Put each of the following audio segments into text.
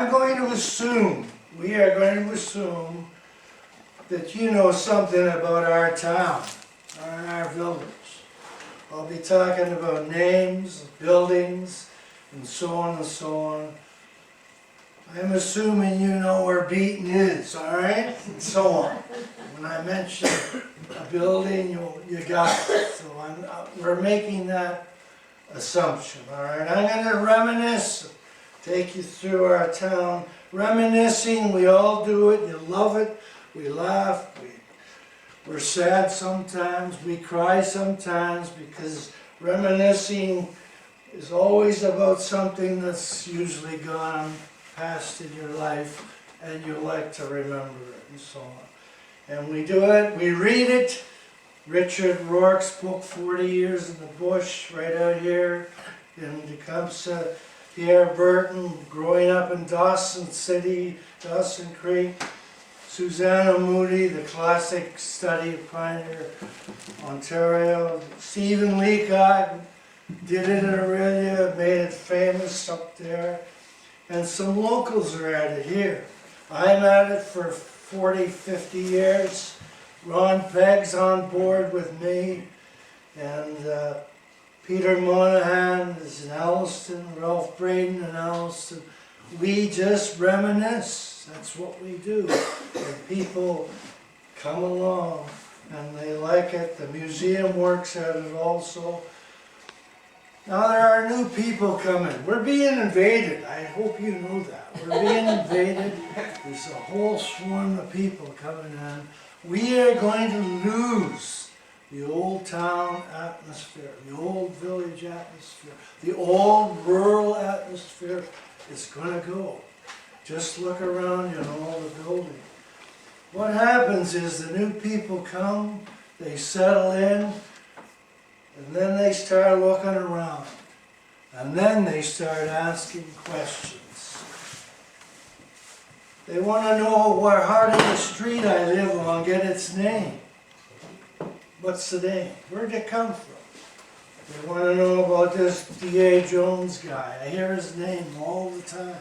We are going to assume that you know something about our town, our village. I'll be talking about names, buildings, and so on and so on. I'm assuming you know where Beeton is, all right? And so on. When I mention a building, you got it. So we're making that assumption, all right? I'm going to reminisce, take you through our town. Reminiscing, we all do it, you love it, we laugh, we're sad sometimes, we cry sometimes, because reminiscing is always about something that's usually gone past in your life, and you like to remember it, and so on. And we do it, we read it, Richard Rourke's book, 40 Years in the Bush, right out here in Tecumseh. Pierre Burton, growing up in Dawson City, Dawson Creek. Susanna Moody, the classic study of Pioneer, Ontario. Stephen Leacock did it in Aurelia, made it famous up there. And some locals are at it here. I'm at it for 40, 50 years. Ron Pegg's on board with me. And Peter Monahan is in Alliston, Ralph Braden in Alliston. We just reminisce. That's what we do. And people come along and they like it. The museum works at it also. Now there are new people coming. We're being invaded. I hope you know that. We're being invaded. There's a whole swarm of people coming in. We are going to lose the old town atmosphere, the old village atmosphere, the old rural atmosphere. It's going to go. Just look around you and all the buildings. What happens is the new people come, they settle in, and then they start looking around. And then they start asking questions. They want to know where part of the street I live on get its name. What's the name? Where'd it come from? They want to know about this D.A. Jones guy. I hear his name all the time.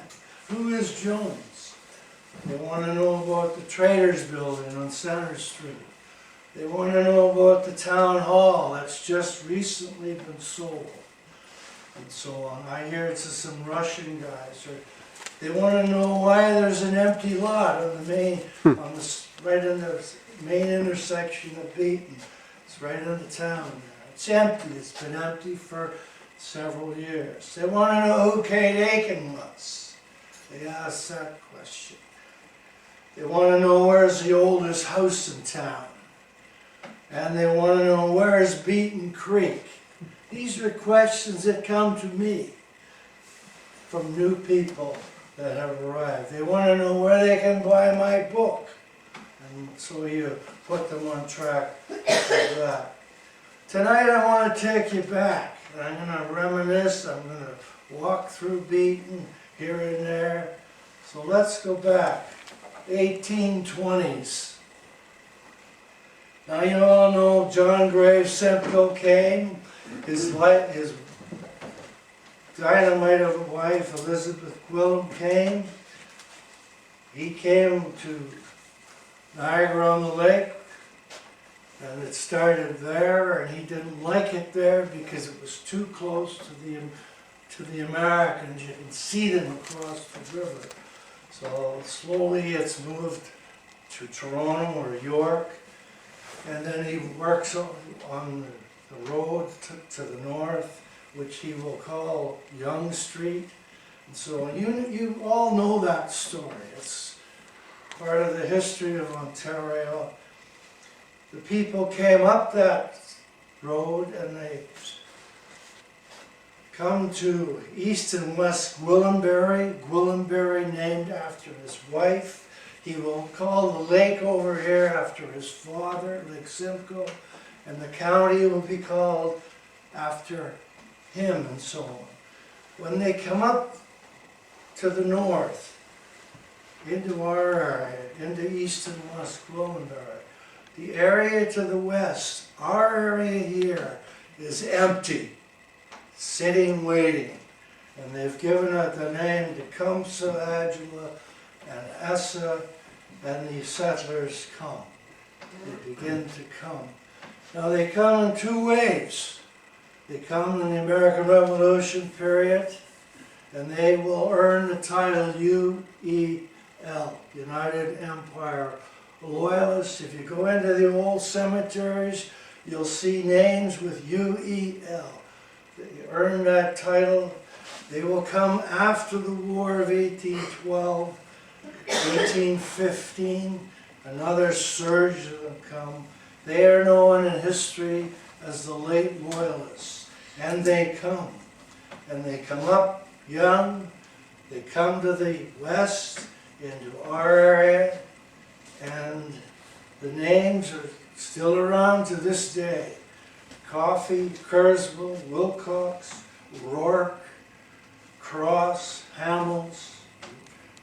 Who is Jones? They want to know about the Traders Building on Center Street. They want to know about the town hall that's just recently been sold, and so on. I hear it's some Russian guys. Or they want to know why there's an empty lot on the main, right in the main intersection of Beaton. It's right in the town there. It's empty. It's been empty for several years. They want to know who Kate Aiken was. They ask that question. They want to know where's the oldest house in town. And they want to know where's Beeton Creek. These are questions that come to me from new people that have arrived. They want to know where they can buy my book. And so you put them on track with that. Tonight I want to take you back. I'm going to reminisce. I'm going to walk through Beeton here and there. So let's go back. 1820s. Now you all know John Graves Simcoe came. His dynamite of a wife, Elizabeth Gwillim, came. He came to Niagara-on-the-Lake, and it started there, and he didn't like it there because it was too close to the Americans. You can see them across the river. So slowly it's moved to Toronto or York, and then he works on the road to the north, which he will call Yonge Street. And so you all know that story. It's part of the history of Ontario. The people came up that road and they come to East and West Gwillimbury. Gwillimbury named after his wife. He will call the lake over here after his father, Lake Simcoe, and the county will be called after him, and so on. When they come up to the north, into our area, into East and West Gwillimbury, the area to the west, our area here, is empty, sitting, waiting. And they've given it the name Tecumseh, Adula, and Essa, and the settlers come. They begin to come. Now they come in two waves. They come in the American Revolution period, and they will earn the title U-E-L, United Empire Loyalists. If you go into the old cemeteries, you'll see names with U-E-L. They earn that title. They will come after the War of 1812, 1815, another surge of them come. They are known in history as the late Loyalists. And they come. And they come up young. They come to the west, into our area. And the names are still around to this day. Coffey, Kurzweil, Wilcox, Rourke, Cross, Hamels,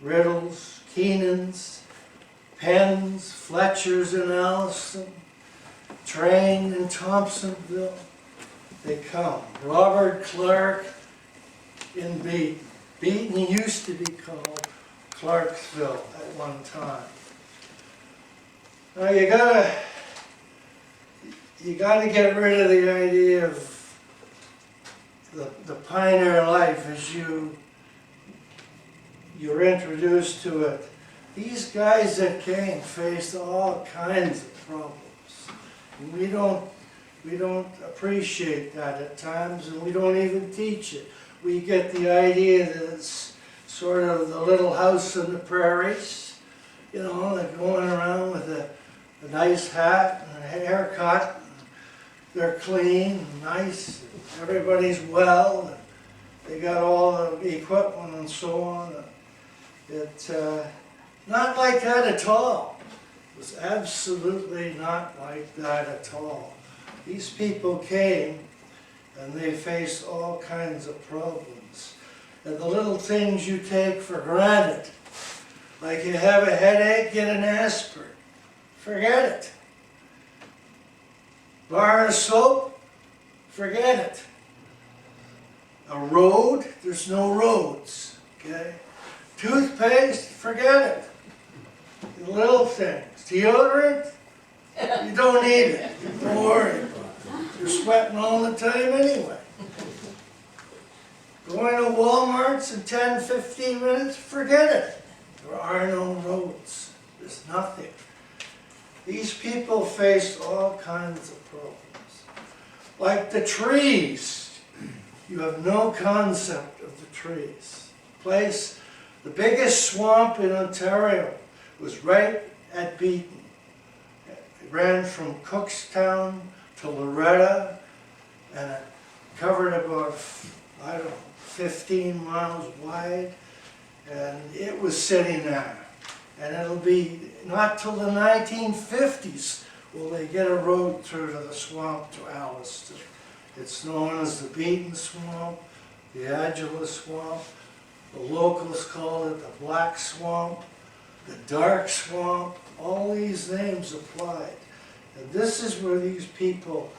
Riddles, Keenans, Penns, Fletchers in Allison, Train in Thompsonville. They come. Robert Clark in Beeton. Beaton used to be called Clarksville at one time. Now you gotta get rid of the idea of the pioneer life as you're introduced to it. These guys that came faced all kinds of problems. And we don't appreciate that at times, and we don't even teach it. We get the idea that it's sort of the little house in the prairies, you know, they're going around with a nice hat and a haircut. They're clean and nice, everybody's well, and they got all the equipment and so on. It's not like that at all. It was absolutely not like that at all. These people came and they faced all kinds of problems. And the little things you take for granted, like you have a headache, get an aspirin. Forget it. Bar of soap, forget it. A road, there's no roads, okay? Toothpaste, forget it. The little things. Deodorant, you don't need it. Don't worry about it. You're sweating all the time anyway. Going to Walmart's in 10, 15 minutes, forget it. There are no roads. There's nothing. These people faced all kinds of problems. Like the trees. You have no concept of the trees. The biggest swamp in Ontario was right at Beeton. It ran from Cookstown to Loretta, and it covered about, I don't know, 15 miles wide, and it was sitting there. And it'll be not till the 1950s will they get a road through to the swamp to Alliston. It's known as the Beeton Swamp, the Adula Swamp. The locals call it the Black Swamp, the Dark Swamp. All these names applied. And this is where these people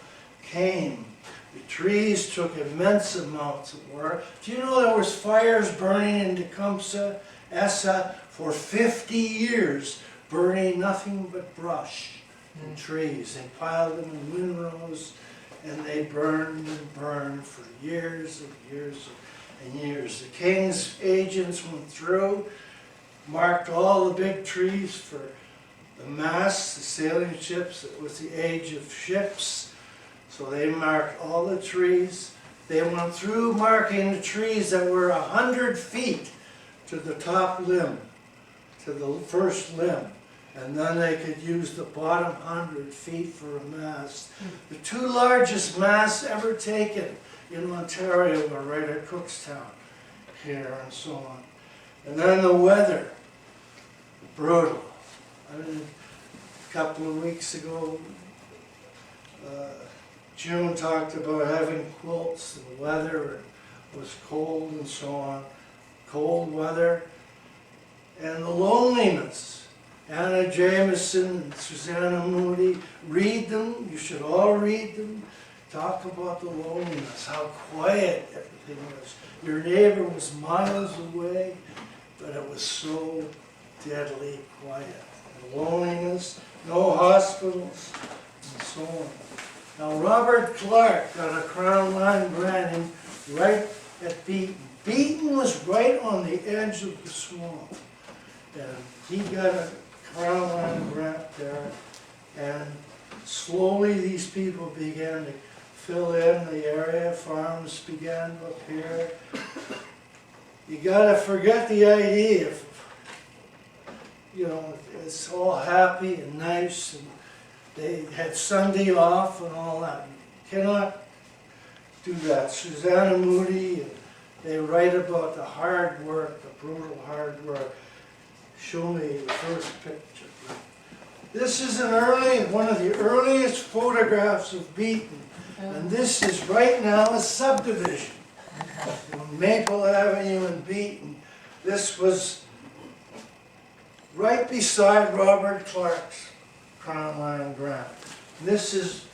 came. The trees took immense amounts of work. Do you know there was fires burning in Tecumseh, Essa, for 50 years, burning nothing but brush and trees. They piled them in windrows, and they burned and burned for years and years and years. The king's agents went through, marked all the big trees for the masts, the sailing ships. It was the age of ships, so they marked all the trees. They went through marking the trees that were 100 feet to the top limb, to the first limb. And then they could use the bottom 100 feet for a mast. The two largest masts ever taken in Ontario were right at Cookstown here and so on. And then the weather, brutal. I mean, a couple of weeks ago, June talked about having quilts and the weather, and it was cold and so on. Cold weather. And the loneliness. Anna Jameson and Susanna Moody, read them, you should all read them. talk about the loneliness, how quiet everything was. Your neighbor was miles away, but it was so deadly quiet. The loneliness, no hospitals, and so on. Now Robert Clark got a Crown Line grant right at Beeton. Beeton was right on the edge of the swamp. And he got a Crown Line grant there. And slowly these people began to fill in the area. Farms began to appear. You gotta forget the idea of, you know, it's all happy and nice, and they had Sunday off and all that. You cannot do that. Susanna Moody, and they write about the hard work, the brutal hard work. Show me the first picture. This is one of the earliest photographs of Beeton, and this is right now a subdivision on Maple Avenue in Beeton. This was right beside Robert Clark's Crown Line grant. This is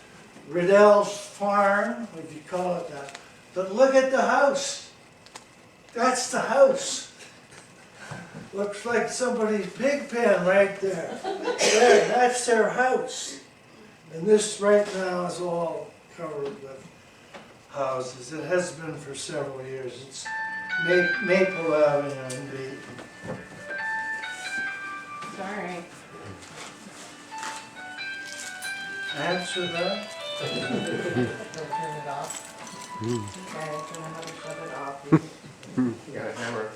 Riddell's farm, if you call it that. But look at the house. That's the house. Looks like somebody's pig pen right there. There, that's their house. And this right now is all covered with houses. It has been for several years. It's Maple Avenue in Beeton. Sorry. Answer that? Don't turn it off. Okay, I don't know how to shut it off. You got a hammer.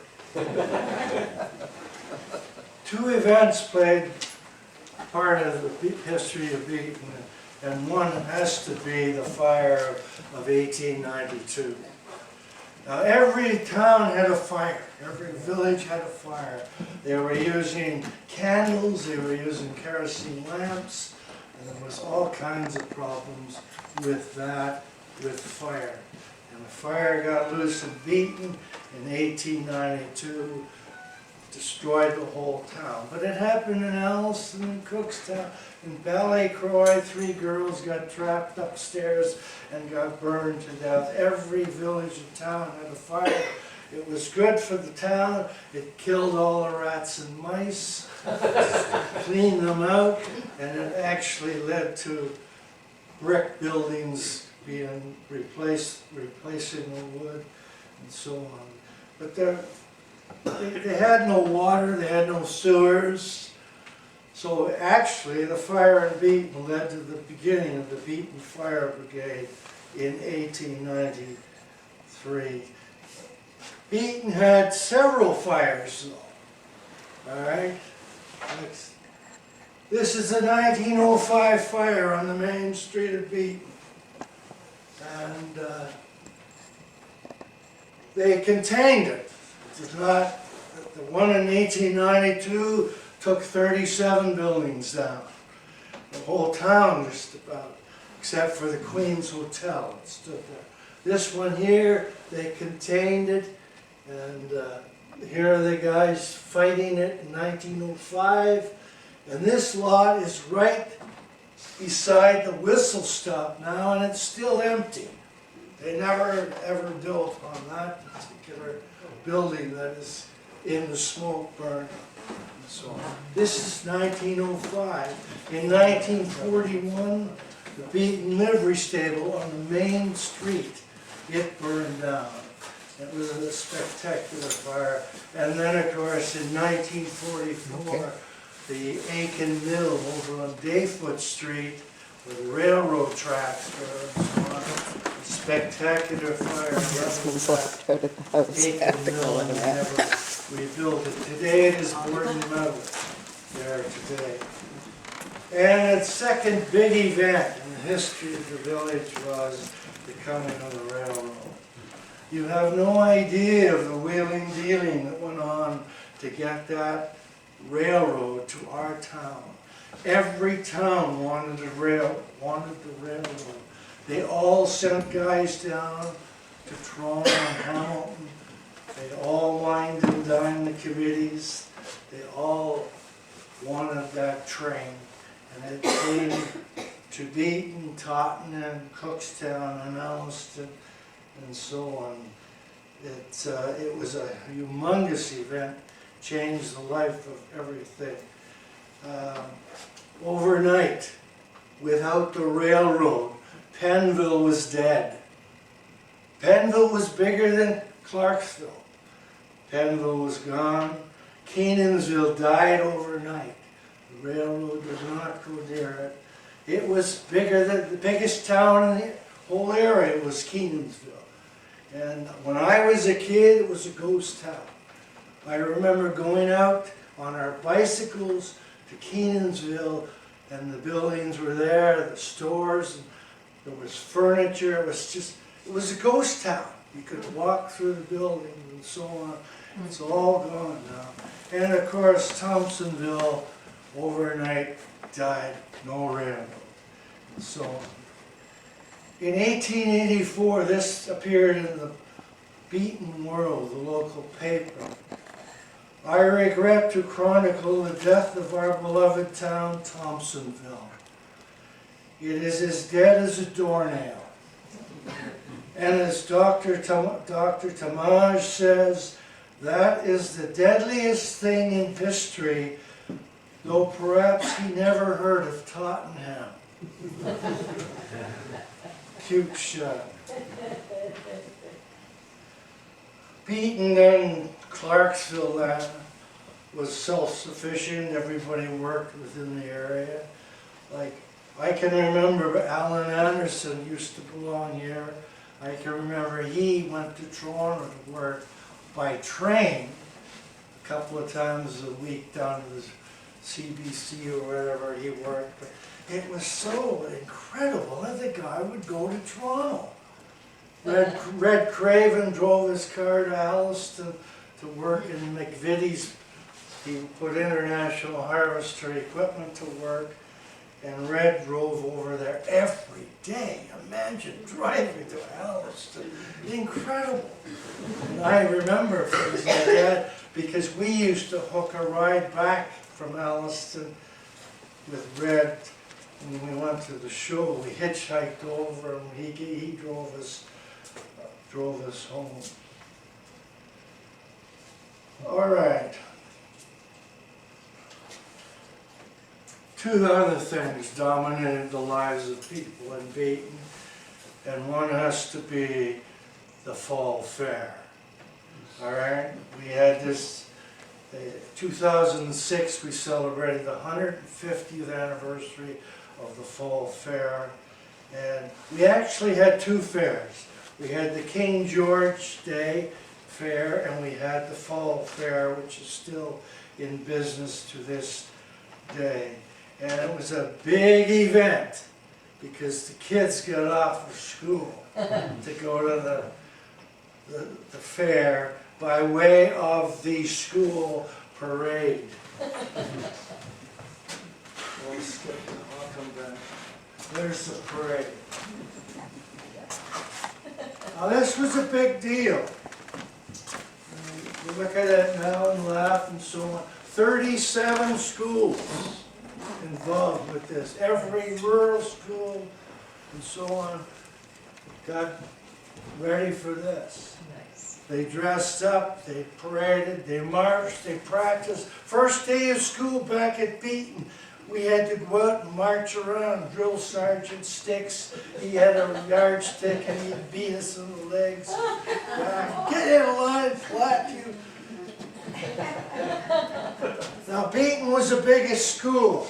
Two events played part of the history of Beeton, and one has to be the fire of 1892. Now every town had a fire, every village had a fire. They were using candles, they were using kerosene lamps, and there was all kinds of problems with that, with fire. And the fire got loose in Beeton in 1892, destroyed the whole town. But it happened in Alliston and Cookstown, in Ballycroy. 3 girls got trapped upstairs and got burned to death. Every village and town had a fire. It was good for the town. It killed all the rats and mice, cleaned them out, and it actually led to brick buildings being replacing the wood and so on. But they had no water, they had no sewers. So actually the fire in Beeton led to the beginning of the Beeton Fire Brigade in 1893. Beeton had several fires though, all right? This is a 1905 fire on the main street of Beeton. And they contained it. It did not, the one in 1892 took 37 buildings down. The whole town just about, except for the Queen's Hotel, it stood there. This one here, they contained it, and here are the guys fighting it in 1905. And this lot is right beside the whistle stop now, and it's still empty. They never ever built on that particular building that is in the smoke burn and so on. This is 1905. In 1941, the Beeton livery stable on the main street, it burned down. It was a spectacular fire. And then, of course, in 1944, the Aiken Mill over on Dayfoot Street, where the railroad tracks were, and so on. A spectacular fire. Aiken Mill, and never rebuilt it. Today it is Borden Metal there today. And its second big event in the history of the village was the coming of the railroad. You have no idea of the wheeling dealing that went on to get that railroad to our town. Every town wanted the railroad. They all sent guys down to Toronto and Hamilton. They all wined and dined the committees. They all wanted that train. And it came to Beeton, Tottenham, Cookstown, and Alliston, and so on. It was a humongous event, changed the life of everything. Overnight, without the railroad, Pennville was dead. Pennville was bigger than Clarksville. Pennville was gone. Kenansville died overnight. The railroad does not go near it. It was bigger than the biggest town in the whole area was Kenansville. And when I was a kid, it was a ghost town. I remember going out on our bicycles to Kenansville, and the buildings were there, the stores, and there was furniture. It was a ghost town. You could walk through the buildings and so on. It's all gone now. And of course, Thompsonville overnight died, no railroad, and so on. In 1884, this appeared in the Beaton World, the local paper. I regret to chronicle the death of our beloved town, Thompsonville. It is as dead as a doornail. And as Dr. Tamaj says, that is the deadliest thing in history, though perhaps he never heard of Tottenham. Cute shot. Beaton and Clarksville was self-sufficient. Everybody worked within the area. Like, I can remember Alan Anderson used to belong here. I can remember he went to Toronto to work by train a couple of times a week down to the CBC or wherever he worked. But it was so incredible that the guy would go to Toronto. Red Craven drove his car to Alliston to work in McVitie's. He put International Harvester equipment to work, and Red drove over there every day. Imagine driving to Alliston. Incredible. And I remember things like that because we used to hook a ride back from Alliston with Red. When we went to the show, we hitchhiked over, and he drove us home. All right. Two other things dominated the lives of people in Beaton, and one has to be the Fall Fair. All right? We had this, 2006, we celebrated the 150th anniversary of the Fall Fair, and we actually had two fairs. We had the King George Day Fair, and we had the Fall Fair, which is still in business to this day. And it was a big event because the kids got off of school to go to the fair by way of the school parade. I'll come back. There's the parade. Now this was a big deal. You look at it now and laugh and so on. 37 schools involved with this. Every rural school and so on got ready for this. Nice. They dressed up, they paraded, they marched, they practiced. First day of school back at Beeton, we had to go out and march around. Drill sergeant Sticks, he had a yardstick and he'd beat us in the legs. Get in line, Platt, you. Now Beeton was the biggest school,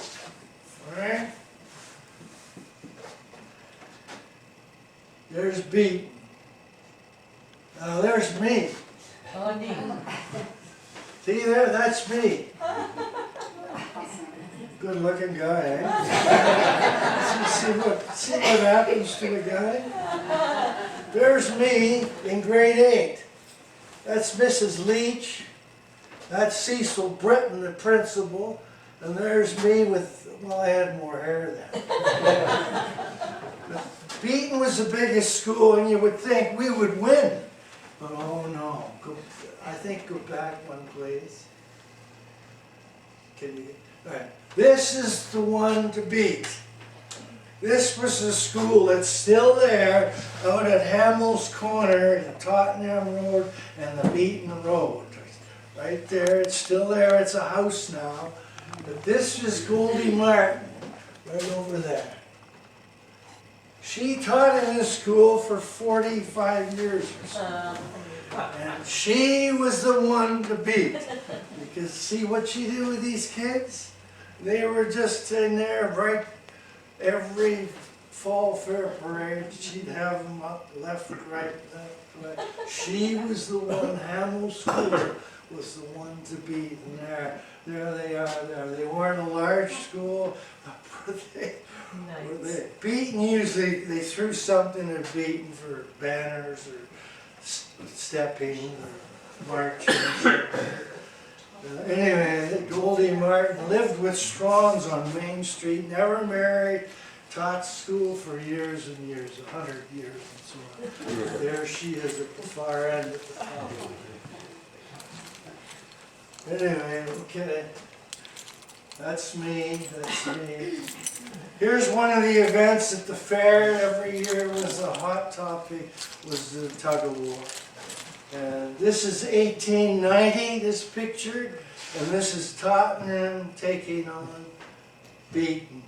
all right? There's Beeton. Now there's me. Oh, neat. See there, that's me. Good looking guy, eh? see what happens to a guy? There's me in grade 8. That's Mrs. Leach. That's Cecil Britton, the principal. And there's me with, well, I had more hair then. Beeton was the biggest school, and you would think we would win. But oh no, I think go back one, please. Can you? All right. This is the one to beat. This was the school that's still there out at Hamill's Corner, the Tottenham Road and the Beaton Road. Right there, it's still there, it's a house now. But this is Goldie Martin, right over there. She taught in this school for 45 years or so. And she was the one to beat. Because see what she did with these kids? They were just in there right every fall fair parade. She'd have them up left, right, left, right. She was the one, Hamill School was the one to beat. And there they are there. They weren't a large school, but Nice. Beaton usually, they threw something at Beaton for banners or stepping or marching. Anyway, Goldie Martin lived with Strongs on Main Street, never married, taught school for years and years, 100 years and so on. There she is at the far end at the top. Anyway, okay. That's me, that's me. Here's one of the events at the fair every year was a hot topic, was the tug of war. And this is 1890, this picture, and this is Tottenham taking on Beaton.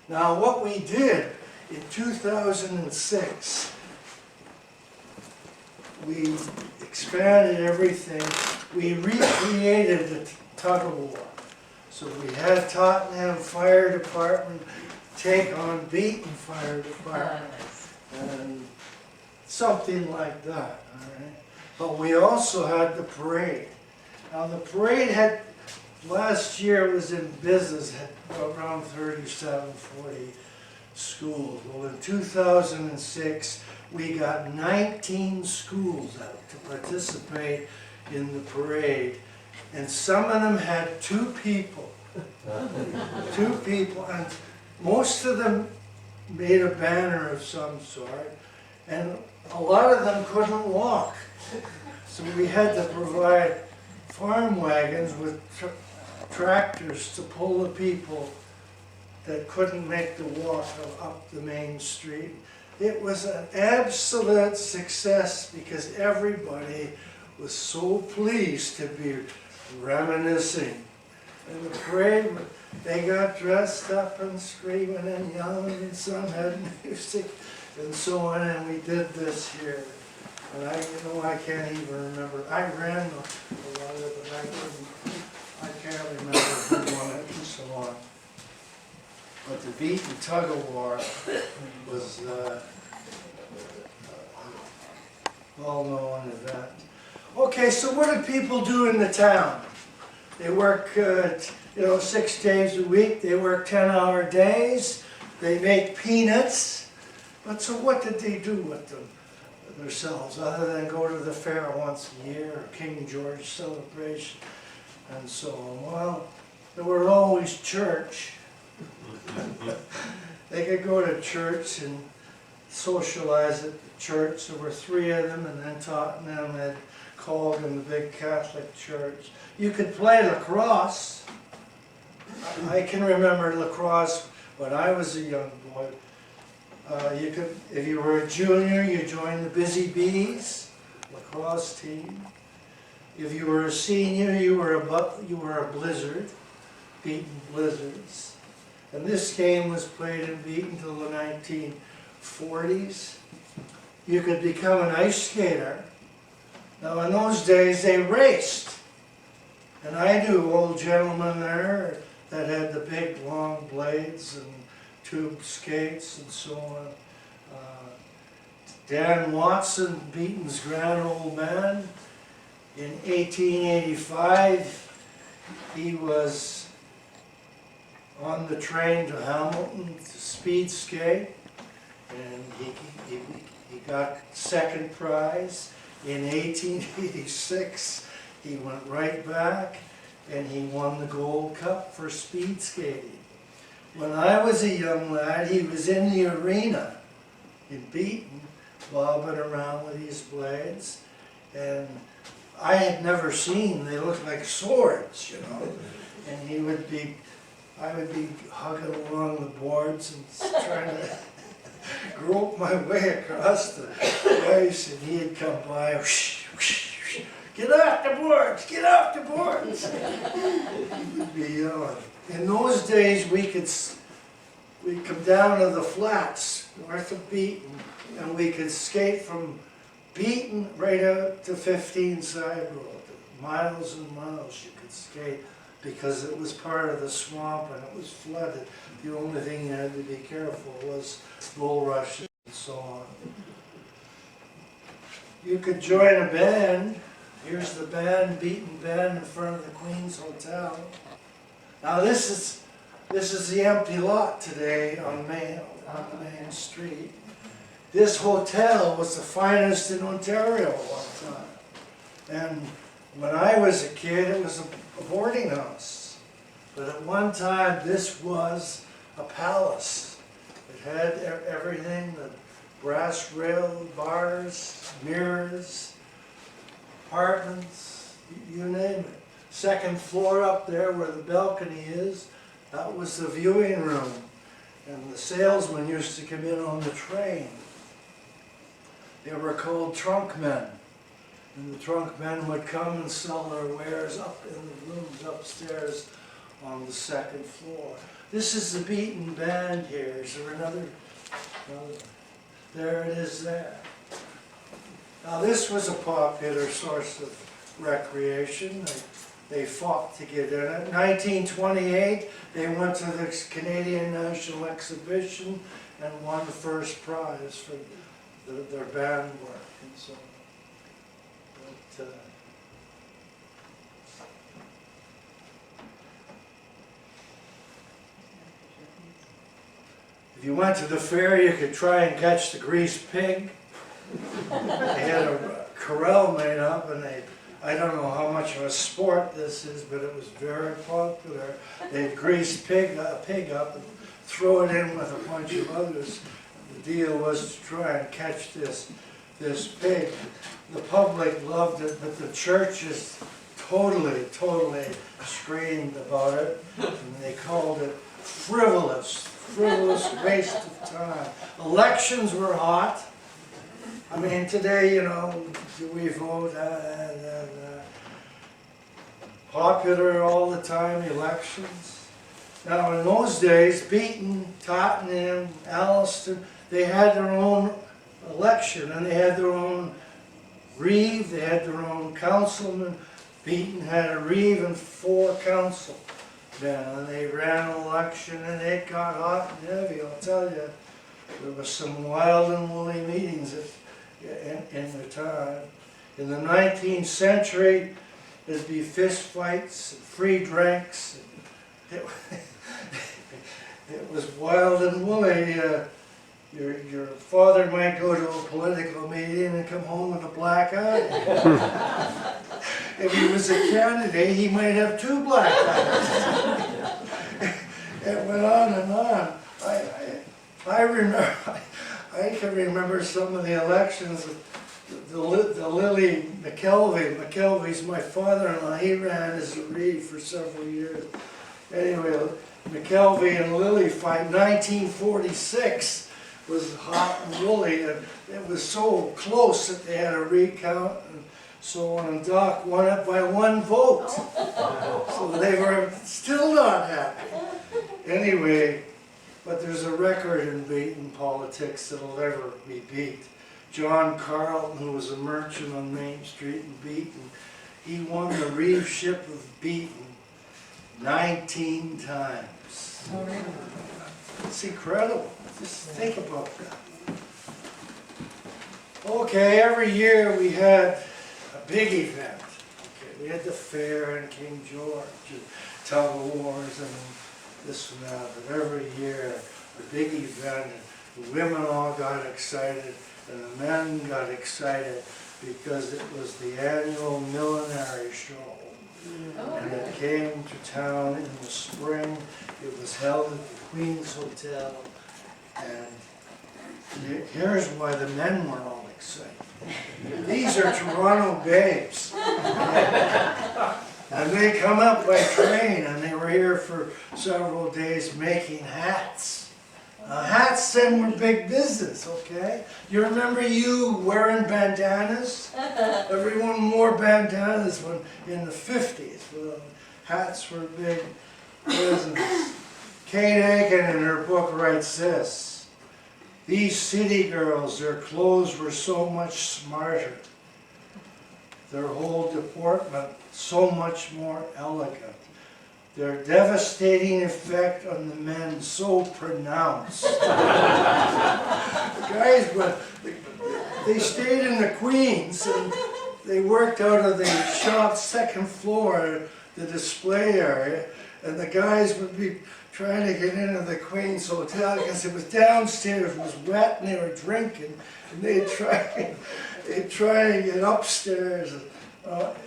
Now what we did in 2006, we expanded everything, we recreated the tug of war. So we had Tottenham Fire Department take on Beaton Fire Department, and something like that, all right? But we also had the parade. Now the parade had, last year was in business, had around 37, 40 schools. Well, in 2006, we got 19 schools out to participate in the parade. And some of them had two people, and most of them made a banner of some sort, and a lot of them couldn't walk. So we had to provide farm wagons with tractors to pull the people that couldn't make the walk up the main street. It was an absolute success because everybody was so pleased to be reminiscing. And the parade, they got dressed up and screaming and yelling, and some had music and so on, and we did this here. And I can't even remember. I ran a lot of it, but I can't remember who won it and so on. But the Beaton tug of war was a well-known event. Okay, so what do people do in the town? They work, 6 days a week. They work 10-hour days. They make peanuts. But so what did they do with themselves, other than go to the fair once a year, or King George celebration, and so on? Well, there were always church. They could go to church and socialize at the church. There were 3 of them, and then Tottenham had called in the big Catholic church. You could play lacrosse. I can remember lacrosse when I was a young boy. You could, if you were a junior, you joined the Busy Bees lacrosse team. If you were a senior, you were a Blizzard, Beaton Blizzards. And this game was played in Beaton until the 1940s. You could become an ice skater. Now in those days they raced. And I knew old gentlemen there that had the big long blades and tube skates and so on. Dan Watson, Beaton's grand old man, in 1885 he was on the train to Hamilton to speed skate, and he got second prize. In 1886 he went right back and he won the Gold Cup for speed skating. When I was a young lad, he was in the arena in Beaton, bobbing around with these blades, and I had never seen, they looked like swords, and he would be I would be hugging along the boards and trying to grope my way across the ice, and he'd come by, whoosh, whoosh, whoosh, get off the boards, get off the boards. He'd be yelling. In those days, we'd come down to the flats north of Beeton, and we could skate from Beaton right out to 15 Side Road. Miles and miles you could skate because it was part of the swamp and it was flooded. The only thing you had to be careful was bull rushes and so on. You could join a band. Here's the band, Beaton Band, in front of the Queen's Hotel. Now this is the empty lot today on Main Street. This hotel was the finest in Ontario at one time. And when I was a kid, it was a boarding house. But at one time, this was a palace. It had everything, the brass railed bars, mirrors, apartments, you name it. Second floor up there where the balcony is, that was the viewing room. And the salesmen used to come in on the train. They were called trunk men. And the trunk men would come and sell their wares up in the rooms upstairs on the second floor. This is the Beaton Band here. Is there another? There it is there. Now this was a popular source of recreation. They fought to get in it. 1928, they went to the Canadian National Exhibition and won the first prize for their band work and so on. But, if you went to the fair, you could try and catch the greased pig. They had a corral made up, and I don't know how much of a sport this is, but it was very popular. They'd grease a pig up and throw it in with a bunch of others. The deal was to try and catch this pig. The public loved it, but the churches totally screamed about it, and they called it frivolous waste of time. Elections were hot. I mean, today, you know, do we vote? Popular all the time, elections. Now, in those days, Beeton, Tottenham, Alliston, they had their own election, and they had their own reeve, they had their own councilman. Beeton had a reeve and 4 councilmen, and they ran an election, and it got hot and heavy, I'll tell you. There was some wild and woolly meetings in the time. In the 19th century, there'd be fist fights and free drinks. It was wild and woolly. Your father might go to a political meeting and come home with a black eye. If he was a candidate, he might have 2 black eyes. It went on and on. I can remember some of the elections. The Lily McKelvey's my father-in-law. He ran as a reeve for several years. Anyway, McKelvey and Lily fight. 1946 was hot and woolly, and it was so close that they had a recount and so on. And Doc won it by 1 vote, so they were still not happy. Anyway, but there's a record in Beaton politics that'll never be beat. John Carlton, who was a merchant on Main Street in Beaton, he won the reeveship of Beaton 19 times. It's incredible. Just think about that. Okay, every year we had a big event. Okay, we had the fair in King George, and tug of wars and this and that. But every year, a big event, and the women all got excited, and the men got excited because it was the annual millinery show. And it came to town in the spring. It was held at the Queen's Hotel. And here's why the men were all excited. These are Toronto babes. And they come up by train, and they were here for several days making hats. Hats then were big business, okay? You remember you wearing bandanas? Everyone wore bandanas when in the 50s. Well, hats were big business. Kate Aiken in her book writes this: these city girls, their clothes were so much smarter. Their whole deportment so much more elegant. Their devastating effect on the men so pronounced. Guys, but they stayed in the Queens and they worked out of the shop's second floor, the display area, and the guys would be trying to get into the Queens Hotel because it was downstairs, it was wet, and they were drinking, and they'd try and get upstairs, and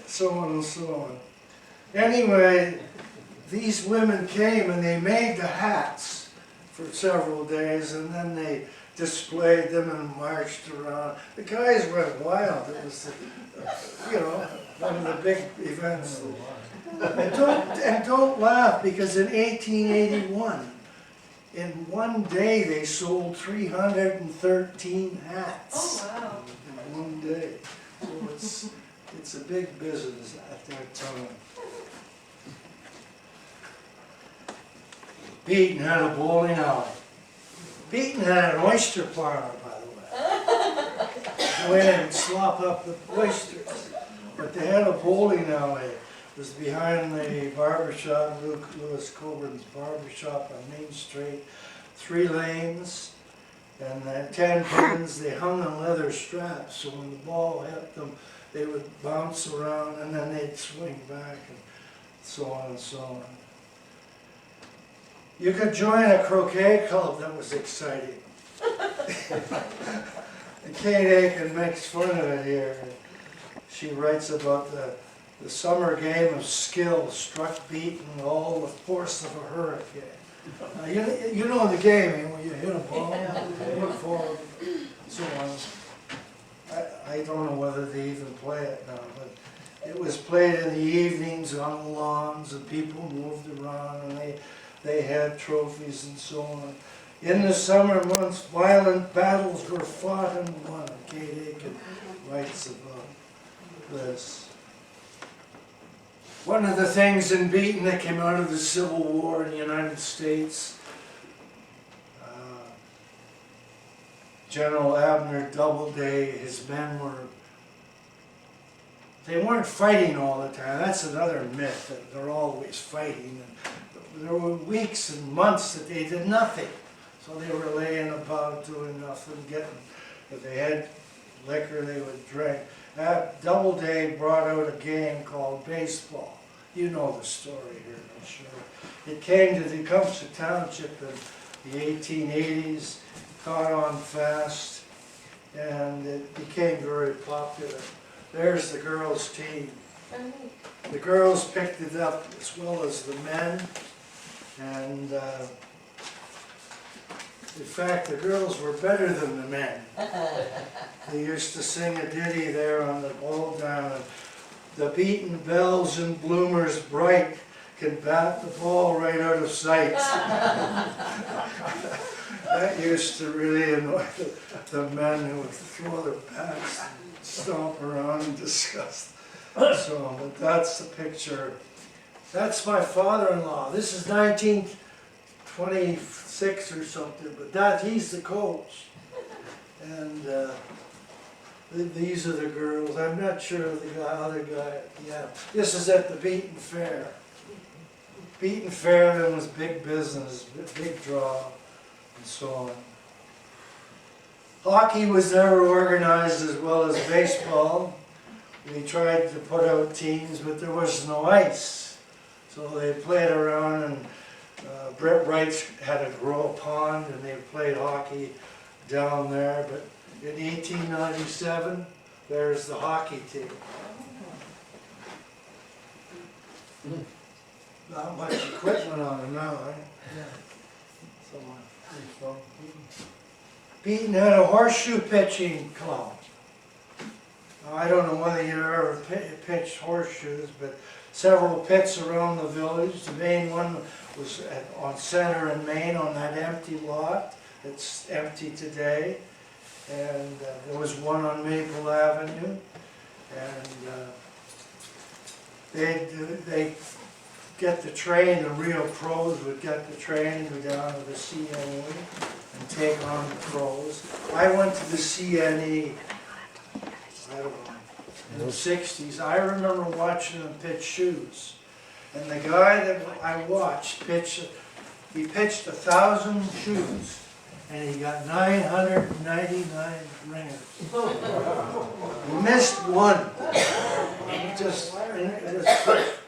so on and so on. Anyway, these women came and they made the hats for several days, and then they displayed them and marched around. The guys went wild. It was, one of the big events. And don't laugh, because in 1881, in one day they sold 313 hats. Oh, wow. In one day. So it's a big business at that time. Beeton had a bowling alley. Beeton had an oyster parlor, by the way. Go in and slop up the oysters. But they had a bowling alley. It was behind the barber shop, Lewis Coburn's barber shop on Main Street. 3 lanes, and 10 pins. They hung on leather straps, so when the ball hit them, they would bounce around, and then they'd swing back, and so on and so on. You could join a croquet club. That was exciting. And Kate Aiken makes fun of it here. She writes about the summer game of skill struck Beaton all the force of a hurricane. You know the game, when you hit a ball, look forward, so on. I don't know whether they even play it now, but it was played in the evenings on the lawns, and people moved around, and they had trophies and so on. In the summer months, violent battles were fought and won. Kate Aiken writes about this. One of the things in Beaton that came out of the Civil War in the United States, General Abner Doubleday, his men they weren't fighting all the time. That's another myth, that they're always fighting. And there were weeks and months that they did nothing. So they were laying about doing nothing, if they had liquor, they would drink. Doubleday brought out a game called baseball. You know the story here, I'm sure. It came to Tecumseh Township in the 1880s, caught on fast, and it became very popular. There's the girls' team. The girls picked it up as well as the men, and in fact, the girls were better than the men. They used to sing a ditty there on the ball diamond. The beaten bells and bloomers bright can bat the ball right out of sight. That used to really annoy the men who would throw their bats, stomp around in disgust. So, but that's the picture. That's my father-in-law. This is 1926 or something, but he's the coach. And these are the girls. I'm not sure of the other guy. Yeah, this is at the Beeton Fair. Beeton Fair then was big business, big draw, and so on. Hockey was never organized as well as baseball. We tried to put out teams, but there was no ice. So they played around, and Brett Wright had to grow a pond, and they played hockey down there. But in 1897, there's the hockey team. Not much equipment on them now, right? Yeah. Beeton had a horseshoe pitching club. Now, I don't know whether you ever pitched horseshoes, but several pits around the village. The main one was on Center and Main on that empty lot. It's empty today. And there was one on Maple Avenue. And they get the train, the real pros would get the train, go down to the CNE and take on the pros. I went to the CNE, I don't know, in the 60s. I remember watching them pitch shoes. And the guy that I watched he pitched 1,000 shoes and he got 999 ringers. He missed one.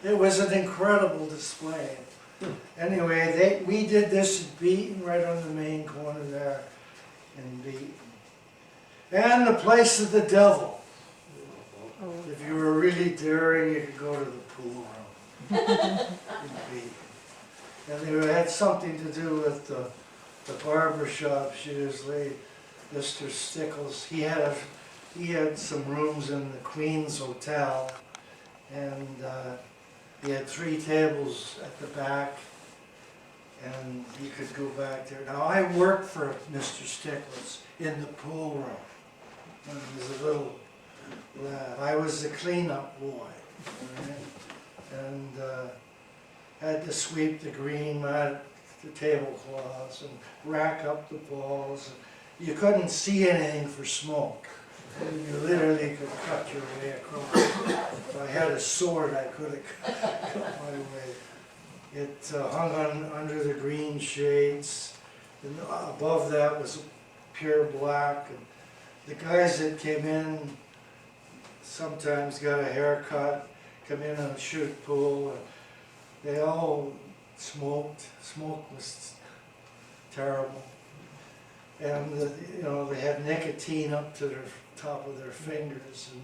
It was an incredible display. Anyway, we did this in Beaton, right on the main corner there in Beaton. And the place of the devil. If you were really daring, you could go to the pool room in Beaton. And it had something to do with the barber shops usually. Mr. Stickles, he had some rooms in the Queen's Hotel, and he had 3 tables at the back, and you could go back there. Now, I worked for Mr. Stickles in the pool room when he was a little lad. I was the cleanup boy, right? And had to sweep the green mat, the tablecloths, and rack up the balls. You couldn't see anything for smoke. You literally could cut your way across. If I had a sword, I could have cut my way. It hung under the green shades, and above that was pure black. And the guys that came in sometimes got a haircut, come in and shoot pool. And they all smoked. Smoke was terrible. And they had nicotine up to the top of their fingers, and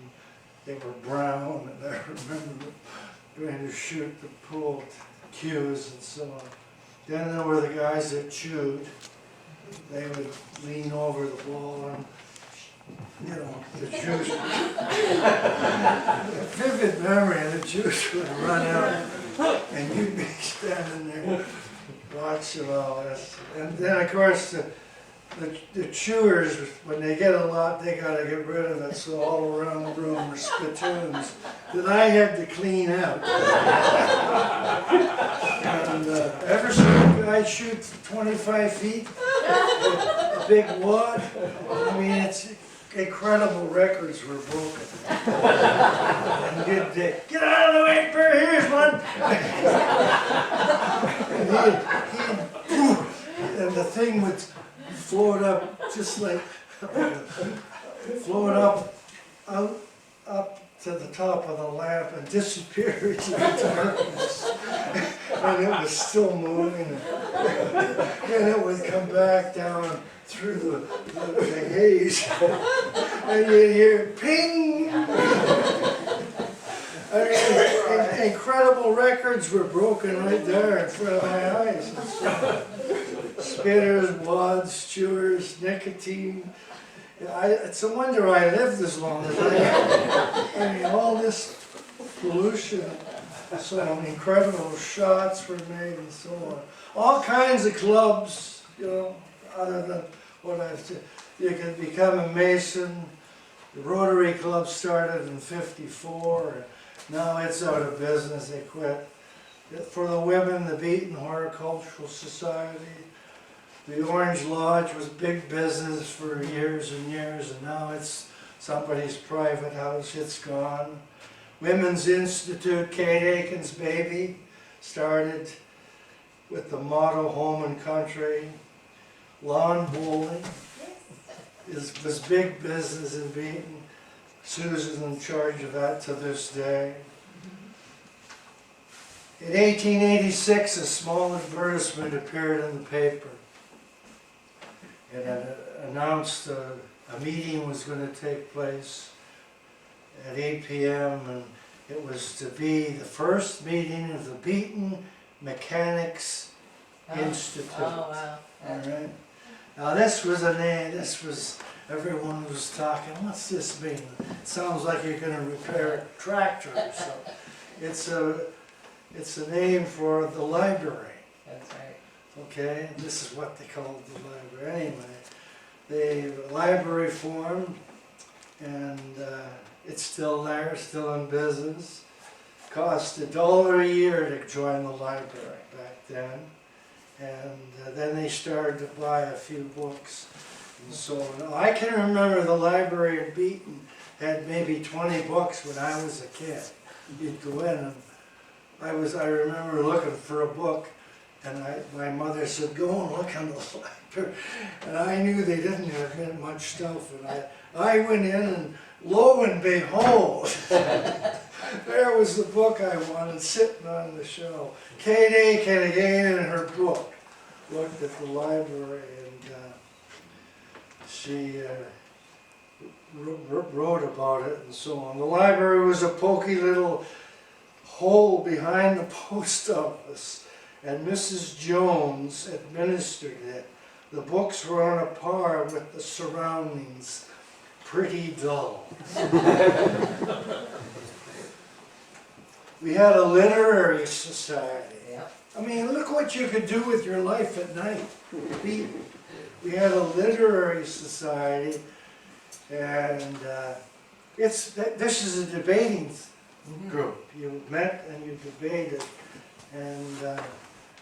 they were brown. And I remember going to shoot the pool cues and so on. Then there were the guys that chewed. They would lean over the ball and, the juice. A vivid memory, and the juice would run out, and you'd be standing there watching all this. And then, of course, the chewers, when they get a lot, they got to get rid of it, so all around the room were spittoons that I had to clean out. And ever seen a guy shoot 25 feet? A big wad? I mean, it's incredible records were broken. And get out of the way, Bert, here's one! And the thing would float up just like, float up to the top of the lamp and disappear into the darkness. And it was still moving. And it would come back down through the haze. And you'd hear ping! I mean, incredible records were broken right there in front of my eyes. Spinners, wads, chewers, nicotine. It's a wonder I lived as long as I have. I mean, all this pollution, some incredible shots were made and so on. All kinds of clubs, other than what I've said. You could become a Mason. The Rotary Club started in '54. Now it's out of business, they quit. For the women, the Beeton Horticultural Society. The Orange Lodge was big business for years and years, and now it's somebody's private house. It's gone. Women's Institute, Kate Aiken's baby, started with the motto Home and Country. Lawn bowling was big business in Beaton. Susan's in charge of that to this day. In 1886, a small advertisement appeared in the paper. It had announced a meeting was going to take place at 8 p.m. and it was to be the first meeting of the Beaton Mechanics Institute. Oh, wow. All right. Now this was a name. Everyone was talking. What's this mean? It sounds like you're going to repair a tractor or something. It's a name for the library. That's right. Okay, this is what they called the library. Anyway, the library formed, and it's still there, still in business. Cost $1 a year to join the library back then, and then they started to buy a few books and so on. I can remember the library in Beaton had maybe 20 books when I was a kid. You'd go in, and I remember looking for a book. And my mother said, go and look in the library. And I knew they didn't have much stuff. And I went in, and lo and behold, there was the book I wanted sitting on the shelf. Kate Kennedy in her book looked at the library, and she wrote about it and so on. The library was a pokey little hole behind the post office, and Mrs. Jones administered it. The books were on a par with the surroundings, pretty dull. We had a literary society. Yep. I mean, look what you could do with your life at night. We had a literary society, and this is a debating group. You met and you debated, and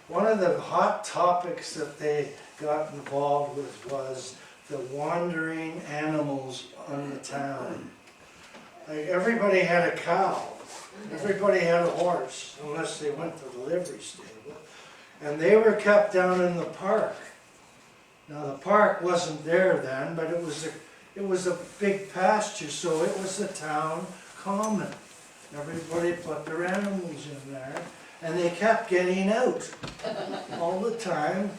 one of the hot topics that they got involved with was the wandering animals on the town. Like, everybody had a cow, everybody had a horse, unless they went to the livery stable, and they were kept down in the park. Now the park wasn't there then, but it was a big pasture, so it was the town common. Everybody put their animals in there, and they kept getting out all the time.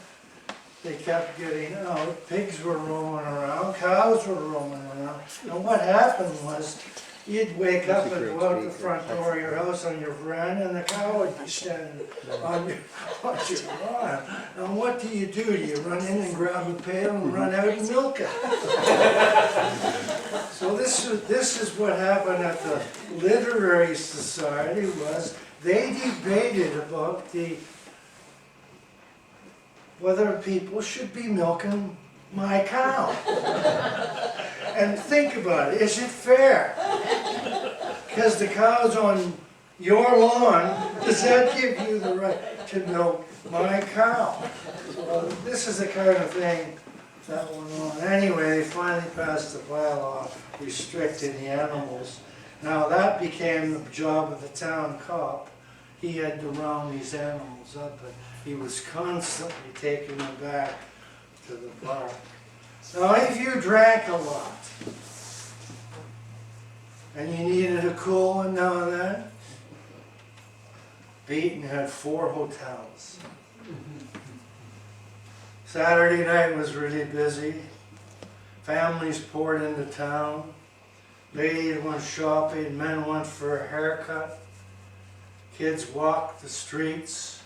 They kept getting out. Pigs were roaming around, cows were roaming around. And what happened was, you'd wake up and go out the front door of your house on your veranda, and the cow would be standing on your lawn. And what do? You run in and grab a pail and run out and milk it. So this is what happened at the Literary Society. Was they debated about whether people should be milking my cow. And think about it, is it fair? Because the cow's on your lawn, does that give you the right to milk my cow? Well, this is the kind of thing that went on. Anyway, they finally passed a bylaw restricting the animals. Now that became the job of the town cop. He had to round these animals up, and he was constantly taking them back to the park. Now if you drank a lot, and you needed a cool one now and then, Beaton had 4 hotels. Saturday night was really busy. Families poured into town. Ladies went shopping, men went for a haircut. Kids walked the streets,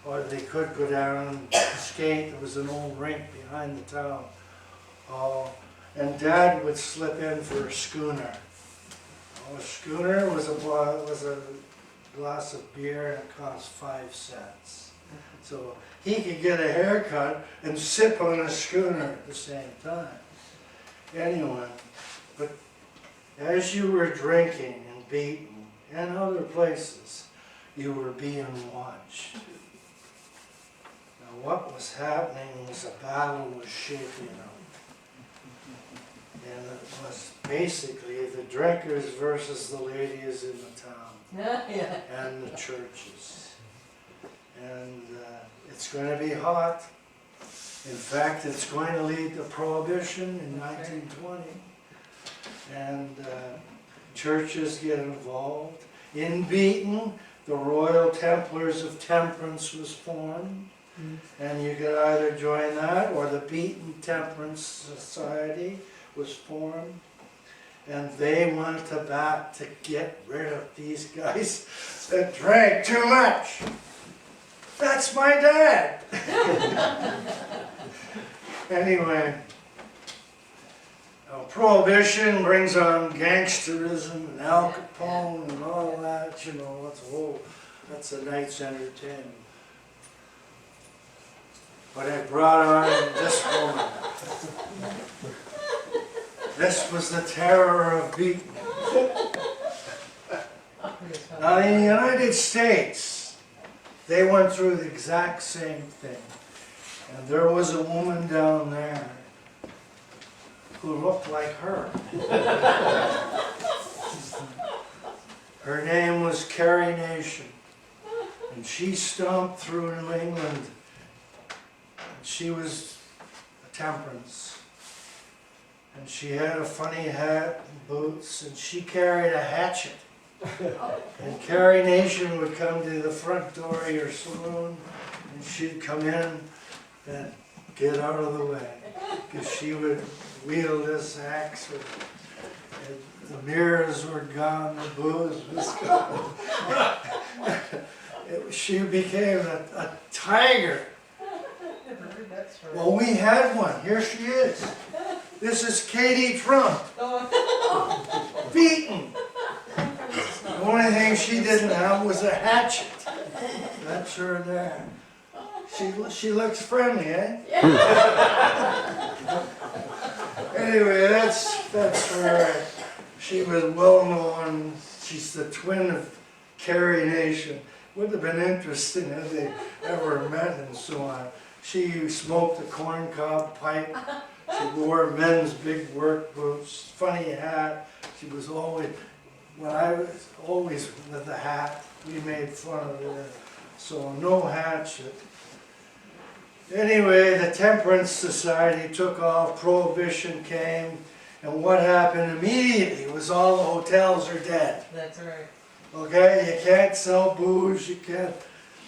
or they could go down and skate. There was an old rink behind the town hall. And Dad would slip in for a schooner. A schooner was a glass of beer, and it cost 5 cents. So he could get a haircut and sip on a schooner at the same time. Anyway, but as you were drinking in Beaton and other places, you were being watched. Now what was happening was a battle was shaking up. And it was basically the drinkers versus the ladies in the town and the churches. And it's going to be hot. In fact, it's going to lead to Prohibition in 1920. And churches get involved. In Beaton, the Royal Templars of Temperance was formed. And you could either join that or the Beaton Temperance Society was formed, and they wanted to get rid of these guys that drank too much. That's my dad. Anyway, Now, Prohibition brings on gangsterism and Al Capone and all that, you know, that's a night's entertainment. But it brought on this woman. This was the terror of Beaton. Now, in the United States, they went through the exact same thing. And there was a woman down there who looked like her. Her name was Carrie Nation. And she stomped through New England. And she was a temperance. And she had a funny hat and boots, and she carried a hatchet. And Carrie Nation would come to the front door of your saloon, and she'd come in and get out of the way, because she would wield this axe. And the mirrors were gone, the booze was gone. She became a tiger. Well, we had one. Here she is. This is Katie Trump. Beaton. The only thing she didn't have was a hatchet. That's her there. She looks friendly, eh? Anyway, that's her. She was well known. She's the twin of Carrie Nation. Would have been interesting if they ever met and so on. She smoked a corncob pipe. She wore men's big work boots, funny hat. She was always, when I was always with the hat, we made fun of her. So no hatchet. Anyway, the Temperance Society took off, Prohibition came, and what happened immediately was all the hotels are dead. That's right. Okay, you can't sell booze, you can't.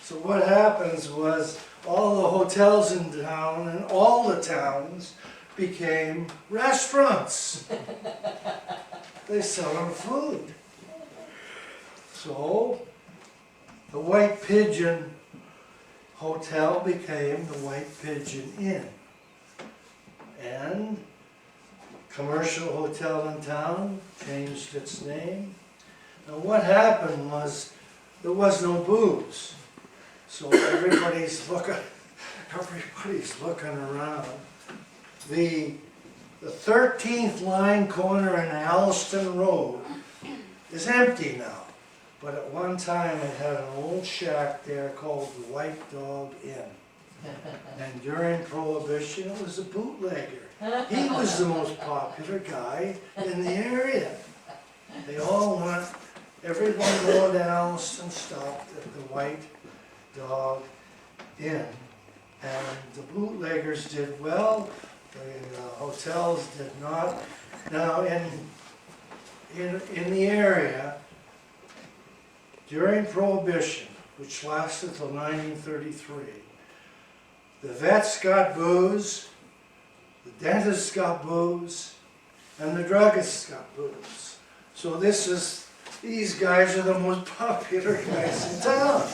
So what happens was all the hotels in town and all the towns became restaurants. They sell them food. So the White Pigeon Hotel became the White Pigeon Inn. And commercial hotel in town changed its name. Now what happened was there was no booze. So everybody's looking around. The 13th line corner in Alston Road is empty now. But at one time it had an old shack there called the White Dog Inn. And during Prohibition it was a bootlegger. He was the most popular guy in the area. They all went, everyone going to Alston stopped at the White Dog Inn. And the bootleggers did well, the hotels did not. Now in the area, during Prohibition, which lasted till 1933, the vets got booze, the dentists got booze, and the druggists got booze. So these guys are the most popular guys in town.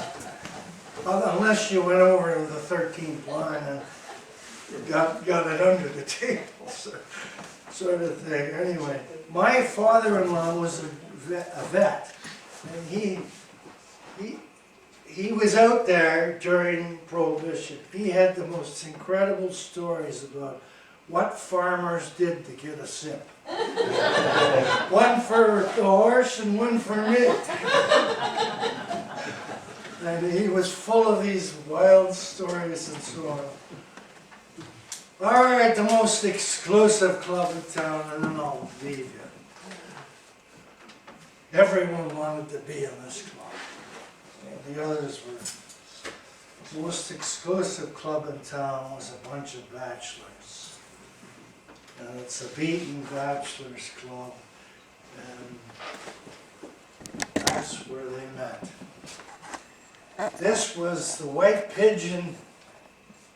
Unless you went over to the 13th line and got it under the table, sort of thing. Anyway, my father-in-law was a vet, and he was out there during Prohibition. He had the most incredible stories about what farmers did to get a sip. One for the horse and one for me. And he was full of these wild stories and so on. All right, the most exclusive club in town, and then I'll leave you. Everyone wanted to be in this club. And the others were. The most exclusive club in town was a bunch of bachelors. And it's a Beaton Bachelors Club. And that's where they met. This was the White Pigeon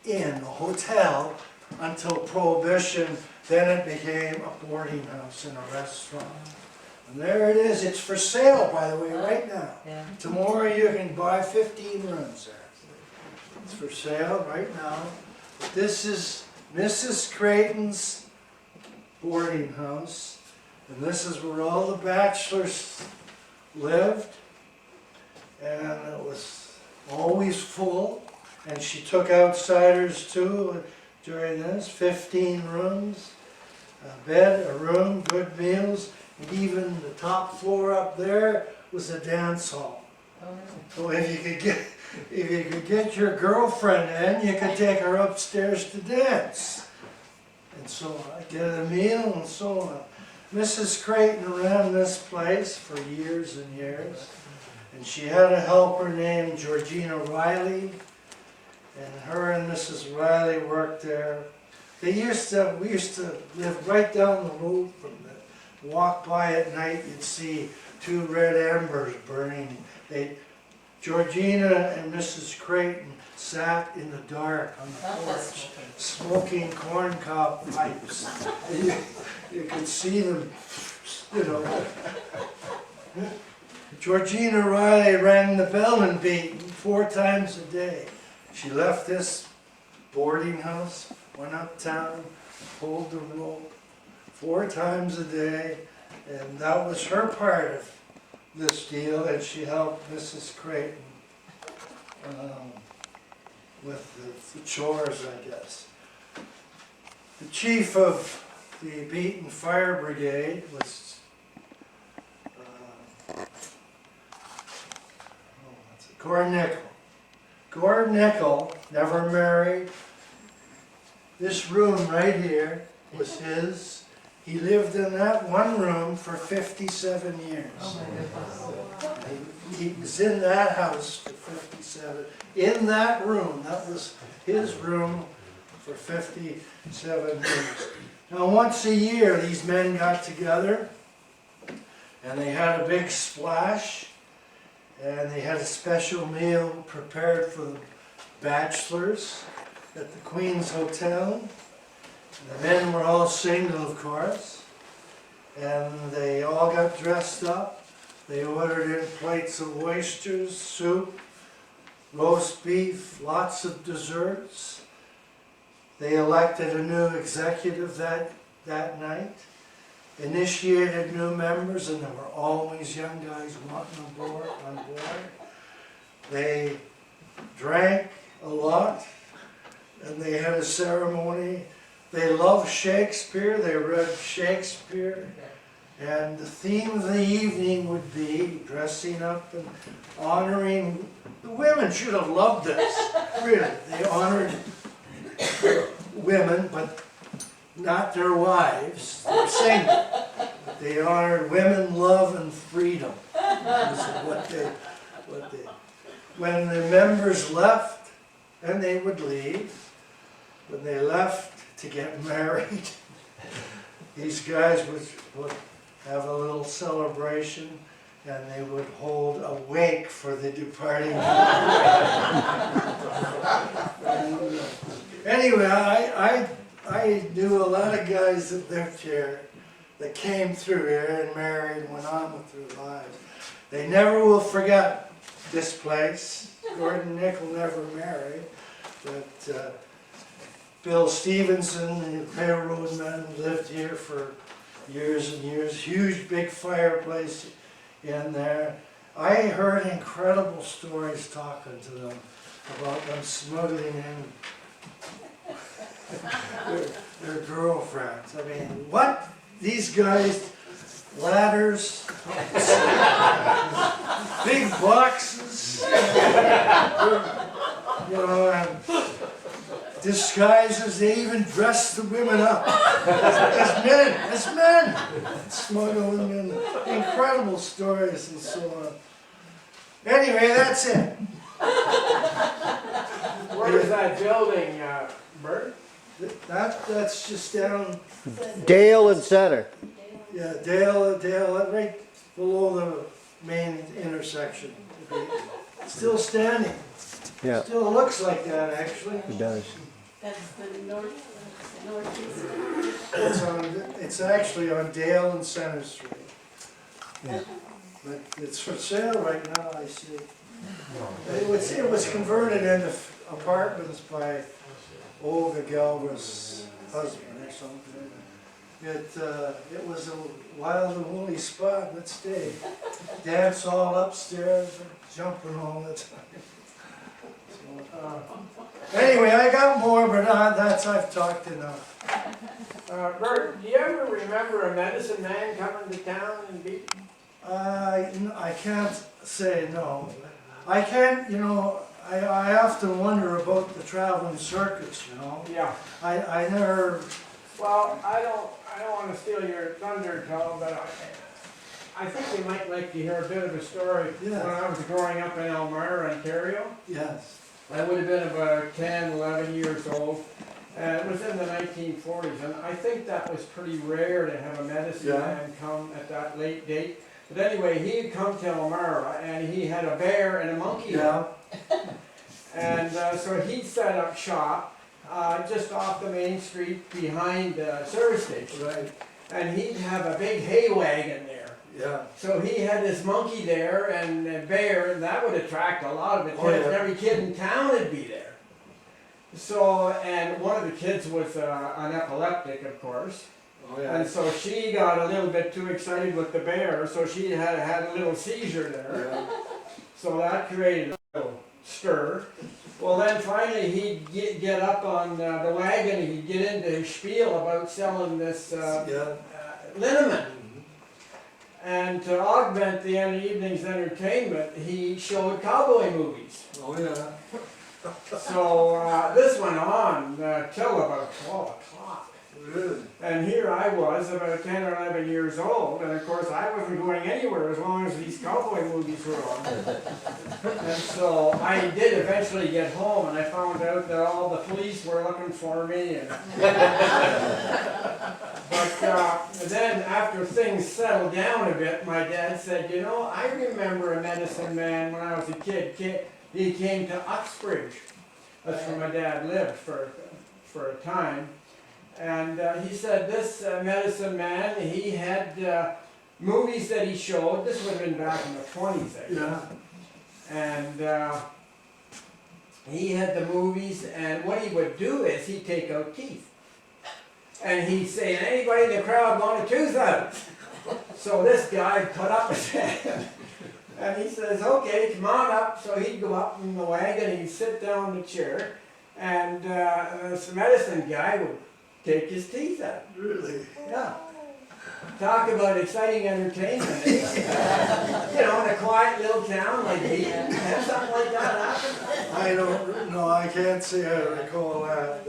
Inn, a hotel, until Prohibition. Then it became a boarding house and a restaurant. And there it is. It's for sale, by the way, right now. Yeah. Tomorrow you can buy 15 rooms there. It's for sale right now. But this is Mrs. Creighton's boarding house, and this is where all the bachelors lived, and it was always full, and she took outsiders too during this, 15 rooms, a bed, a room, good meals, and even the top floor up there was a dance hall. So if you could get your girlfriend in, you could take her upstairs to dance. And so I get a meal and so on. Mrs. Creighton ran this place for years and years. And she had a helper named Georgina Riley. And her and Mrs. Riley worked there. We used to live right down the road from it. Walk by at night, you'd see 2 red embers burning. Georgina and Mrs. Creighton sat in the dark on the porch, smoking corncob pipes. You could see them, you know. Georgina Riley rang the bell in Beaton 4 times a day. She left this boarding house, went uptown, pulled the rope 4 times a day, and that was her part of this deal, and she helped Mrs. Creighton with the chores, I guess. The chief of the Beaton Fire Brigade was Gord Nickel. Gord Nickel never married. This room right here was his. He lived in that one room for 57 years. He was in that house for 57. In that room, that was his room for 57 years. Now once a year these men got together and they had a big splash and they had a special meal prepared for the bachelors at the Queen's Hotel. The men were all single, of course, and they all got dressed up. They ordered in plates of oysters, soup, roast beef, lots of desserts. They elected a new executive that night, initiated new members, and there were always young guys wanting on board. They drank a lot, and they had a ceremony. They loved Shakespeare, they read Shakespeare, and the theme of the evening would be dressing up and honoring. The women should have loved this, really. They honored women, but not their wives. They were single. They honored women, love, and freedom. This is what they. When the members left, and they would leave, when they left to get married, these guys would have a little celebration, and they would hold a wake for the departing. Anyway, I knew a lot of guys that lived here that came through here and married and went on with their lives. They never will forget this place. Gordon Nickel never married, but Bill Stevenson, the railroad man, lived here for years and years. Huge big fireplace in there. I heard incredible stories talking to them about them smuggling in their girlfriends. I mean, what? These guys, ladders, big boxes, you know, and disguises. They even dress the women up as men, smuggling in. Incredible stories and so on. Anyway, that's it. Where is that building, Bert? That's just down. Dale and Center. Yeah, Dale, right below the main intersection. Still standing. Yeah, Still looks like that, actually. it does. That's the northeast. It's actually on Dale and Center Street. Yeah. But it's for sale right now, I see. It was converted into apartments by Olga Galva's husband or something. It was a wild and woolly spot, let's stay. Dance all upstairs, jumping all the time. So, anyway, I got more, but I've talked enough. Bert, do you ever remember a medicine man coming to town and Beaton? I can't say no. I can't, I often wonder about the traveling circus, Yeah. I never, Well, I don't want to steal your thunder, Tom, but I think you might like to hear a bit of a story. Yeah. When I was growing up in Elmira, Ontario, yes, I would have been about 10, 11 years old. And it was in the 1940s, and I think that was pretty rare to have a medicine Yeah. man come at that late date. But anyway, he had come to Elmira, and he had a bear and a monkey. yeah, And so he set up shop just off the main street behind the service station. right, And he'd have a big hay wagon there. yeah, So he had this monkey there and a bear, and that would attract a lot of attention. Oh, yeah. Every kid in town would be there. So, and one of the kids was an epileptic, of course. oh yeah, And so she got a little bit too excited with the bear, so she had a little seizure there. yeah, So that created a little stir. Well, then finally he'd get up on the wagon and he'd get into his spiel about selling this yeah, liniment. And to augment the evening's entertainment, he showed cowboy movies. oh yeah, So this went on till about 12 o'clock. really, And here I was, about 10 or 11 years old, and of course I wasn't going anywhere as long as these cowboy movies were on. And so I did eventually get home, and I found out that all the police were looking for me. And but then after things settled down a bit, my dad said, I remember a medicine man when I was a kid. He came to Uxbridge. That's where my dad lived for a time. And he said this medicine man, he had movies that he showed. This would have been back in the 20s, I guess. yeah, And he had the movies, and what he would do is he'd take out teeth. And he'd say, anybody in the crowd want a tooth out? So this guy put up his hand. And he says, okay, come on up. So he'd go up in the wagon, and he'd sit down in the chair, and this medicine guy would take his teeth out. really, Yeah. Talk about exciting entertainment. In a quiet little town like Beaton, have something like that happen? I don't know, I can't say I recall that,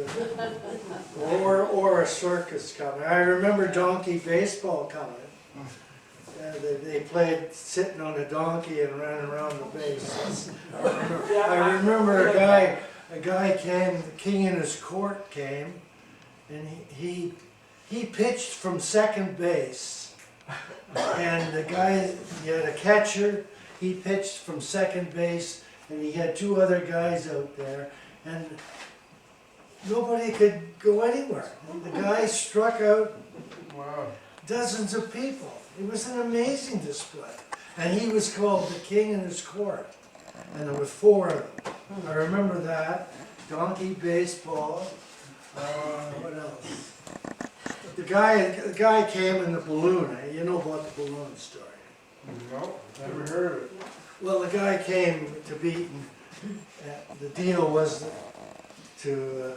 but, or a circus coming. I remember donkey baseball coming. They played sitting on a donkey and ran around the bases. I remember a guy came, the king in his court came, and he pitched from second base. And the guy, he had a catcher, he pitched from second base, and he had two other guys out there, and nobody could go anywhere. And the guy struck out Wow. dozens of people. It was an amazing display. And he was called the king in his court. And there were four of them. I remember that. Donkey baseball. What else? The guy came in the balloon. You know about the balloon story. No, never heard of it. Well, the guy came to Beaton. The deal was to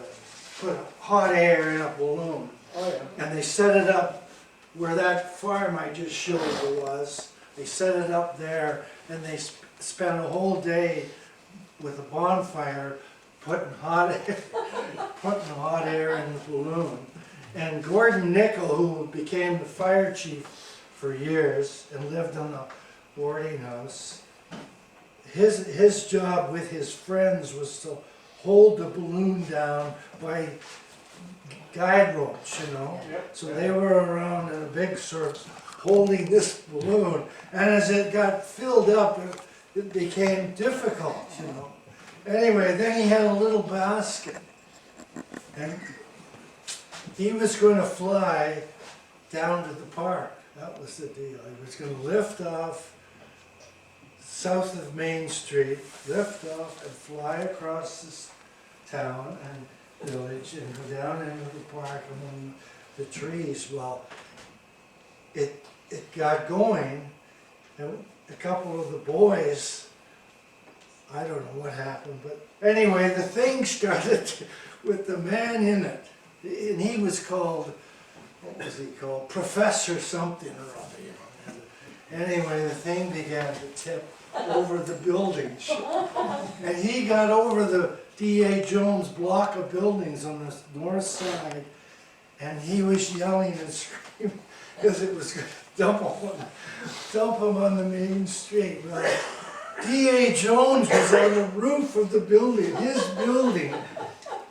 put hot air in a balloon. Oh, yeah. And they set it up where that farm I just showed you was. They set it up there, and they spent a whole day with a bonfire putting hot air in the balloon. And Gordon Nickel, who became the fire chief for years and lived on a boarding house, his job with his friends was to hold the balloon down by guide ropes, Yep. So they were around in a big circle holding this balloon, and as it got filled up, it became difficult, Anyway, then he had a little basket, and he was going to fly down to the park. That was the deal. He was going to lift off south of Main Street, lift off and fly across this town and village and go down into the park, and when the trees. Well, it got going, and a couple of the boys, I don't know what happened, but anyway, the thing started with the man in it, and he was called, what was he called? Professor something or other, you know. Anyway, the thing began to tip over the buildings, and he got over the D.A. Jones block of buildings on the north side, and he was yelling and screaming because it was going to dump him on the main street. Well, D.A. Jones was on the roof of the building, his building,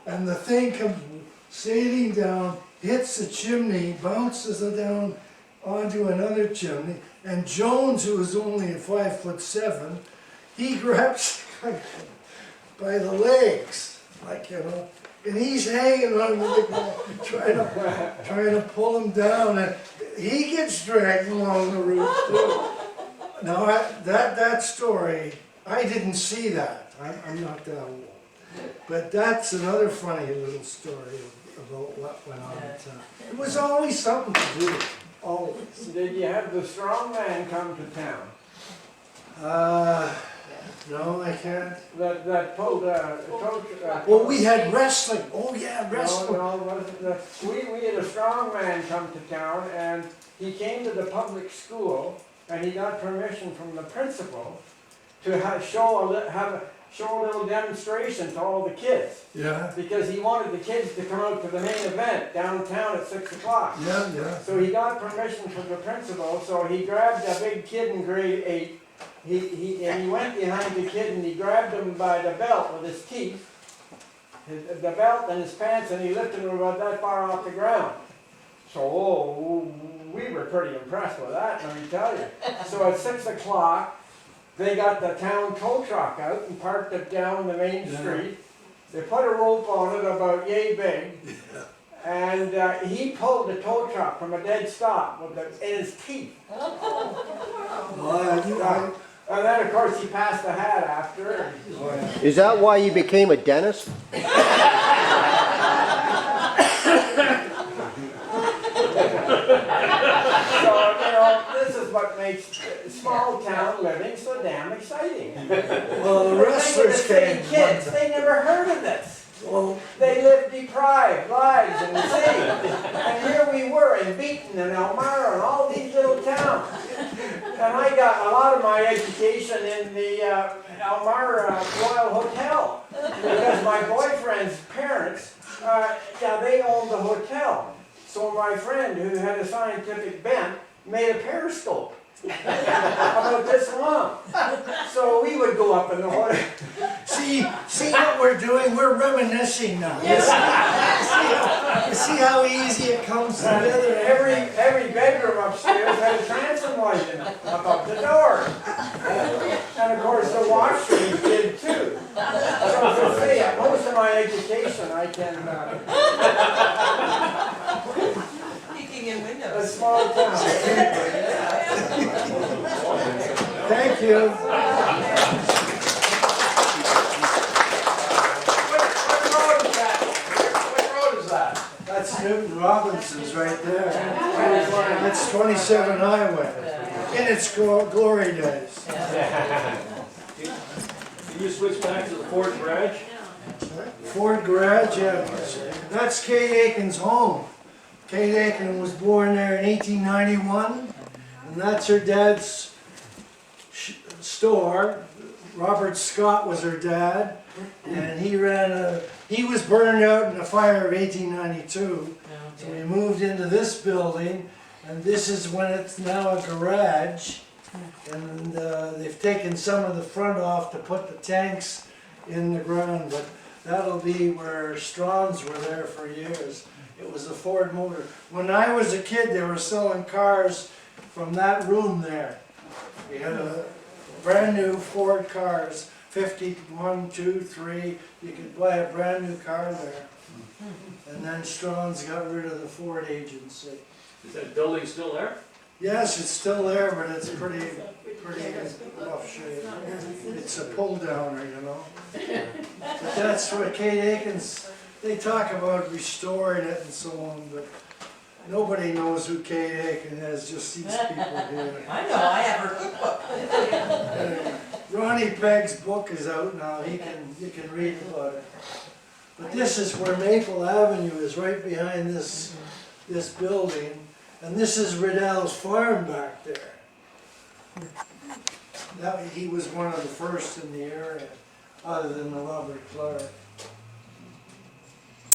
and the thing comes sailing down, hits the chimney, bounces it down onto another chimney, and Jones, who was only 5'7", he grabs by the legs, like, you know, and he's hanging on to the guy, trying to pull him down, and he gets dragged along the roof too. Now that story, I didn't see that. I'm not that old, but that's another funny little story about what went on in town. It was always something to do. Always. Did you have the strong man come to town? No, I can't. That pulled, Well, we had wrestling. Oh yeah, wrestling. We had a strong man come to town, and he came to the public school, and he got permission from the principal to show a little demonstration to all the kids. Yeah. Because he wanted the kids to come out to the main event downtown at 6 o'clock. Yeah, yeah. So he got permission from the principal, so he grabbed a big kid in grade 8. He went behind the kid and he grabbed him by the belt with his teeth, the belt and his pants, and he lifted him about that far off the ground. So we were pretty impressed with that, let me tell you. So at 6 o'clock, they got the town tow truck out and parked it down the main street. They put a rope on it about yay big, and he pulled the tow truck from a dead stop in his teeth. And then, of course, he passed the hat after. Is that why you became a dentist? This is what makes small town living so damn exciting. Well, the wrestlers came. Kids, they never heard of this. Well, They lived deprived lives in the city. And here we were in Beaton and Elmira and all these little towns. And I got a lot of my education in the Elmira Royal Hotel. Because my boyfriend's parents, they owned the hotel. So my friend, who had a scientific bent, made a periscope about this long. So we would go up in the hotel. see what we're doing? We're reminiscing now. You see how easy it comes together? Every bedroom upstairs had a transom light in it above the door. And of course the washroom did too. So to say, most of my education I can... Peeking in a windows. small town. Thank you. What road is that? That's Newton Robinson's right there. That's 27 Highway. In its glory days. Can you switch back to the Ford garage? Ford garage, yeah. That's Kate Aiken's home. Kate Aiken was born there in 1891, and that's her dad's store. Robert Scott was her dad, and he was burned out in the fire of 1892. So we moved into this building, and this is when it's now a garage. And they've taken some of the front off to put the tanks in the ground, but that'll be where Strawn's were there for years. It was a Ford motor. When I was a kid, they were selling cars from that room there. We had a brand new Ford cars, 51, 2, 3. You could buy a brand new car there. And then Strawn's got rid of the Ford agency. Is that building still there? Yes, it's still there, but it's pretty rough shape. It's a pull downer, you know. But that's what Kate Aiken's, they talk about restoring it and so on, but Nobody knows who Kate Aiken is, just these people here. I know, I have her cookbook. Ronnie Pegg's book is out now, you can read about it. But this is where Maple Avenue is, right behind this building. And this is Riddell's farm back there. He was one of the first in the area, other than the Robert Clark.